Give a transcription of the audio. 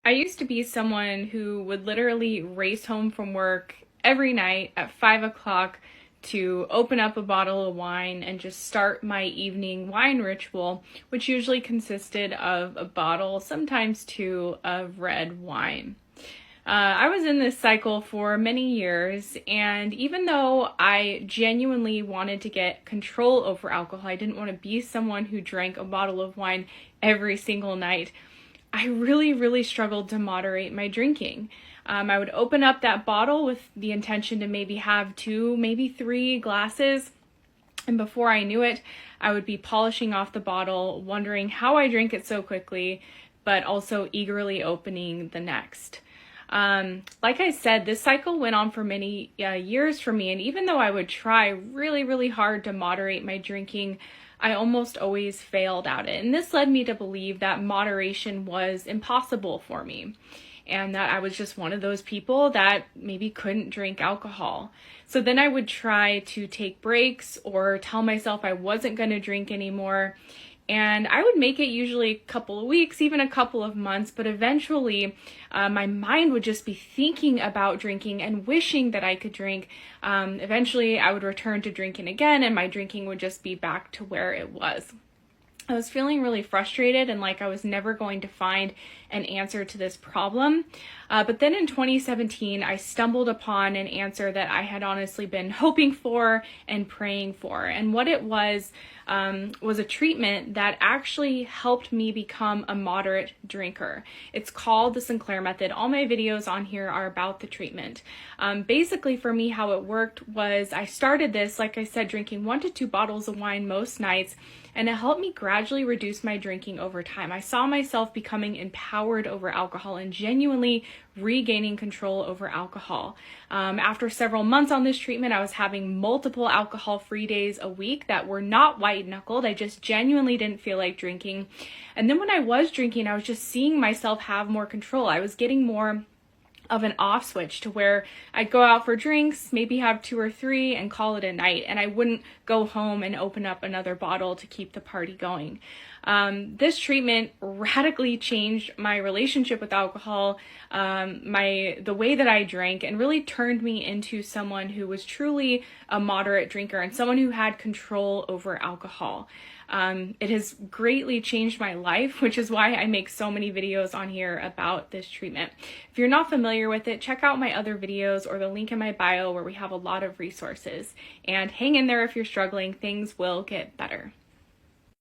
I used to be someone who would literally race home from work every night at 5 o'clock to open up a bottle of wine and just start my evening wine ritual, which usually consisted of a bottle, sometimes two, of red wine. I was in this cycle for many years, and even though I genuinely wanted to get control over alcohol, I didn't want to be someone who drank a bottle of wine every single night. I really struggled to moderate my drinking. I would open up that bottle with the intention to maybe have two, maybe three glasses. And before I knew it, I would be polishing off the bottle, wondering how I drank it so quickly, but also eagerly opening the next. Like I said, this cycle went on for many years for me. And even though I would try really hard to moderate my drinking, I almost always failed at it. And this led me to believe that moderation was impossible for me, and that I was just one of those people that maybe couldn't drink alcohol. So then I would try to take breaks or tell myself I wasn't going to drink anymore. And I would make it usually a couple of weeks, even a couple of months, but eventually my mind would just be thinking about drinking and wishing that I could drink. Eventually I would return to drinking again, and my drinking would just be back to where it was. I was feeling really frustrated and like I was never going to find an answer to this problem. But then in 2017, I stumbled upon an answer that I had honestly been hoping for and praying for. And what it was a treatment that actually helped me become a moderate drinker. It's called the Sinclair Method. All my videos on here are about the treatment. Basically for me, how it worked was I started this, like I said, drinking 1 to 2 bottles of wine most nights, and it helped me gradually reduce my drinking over time. I saw myself becoming empowered over alcohol and genuinely regaining control over alcohol. After several months on this treatment, I was having multiple alcohol-free days a week that were not white-knuckled. I just genuinely didn't feel like drinking. And then when I was drinking, I was just seeing myself have more control. I was getting more of an off switch to where I'd go out for drinks, maybe have 2 or 3 and call it a night, and I wouldn't go home and open up another bottle to keep the party going. This treatment radically changed my relationship with alcohol, the way that I drank, and really turned me into someone who was truly a moderate drinker and someone who had control over alcohol. It has greatly changed my life, which is why I make so many videos on here about this treatment. If you're not familiar with it, check out my other videos or the link in my bio where we have a lot of resources. And hang in there if you're struggling, things will get better.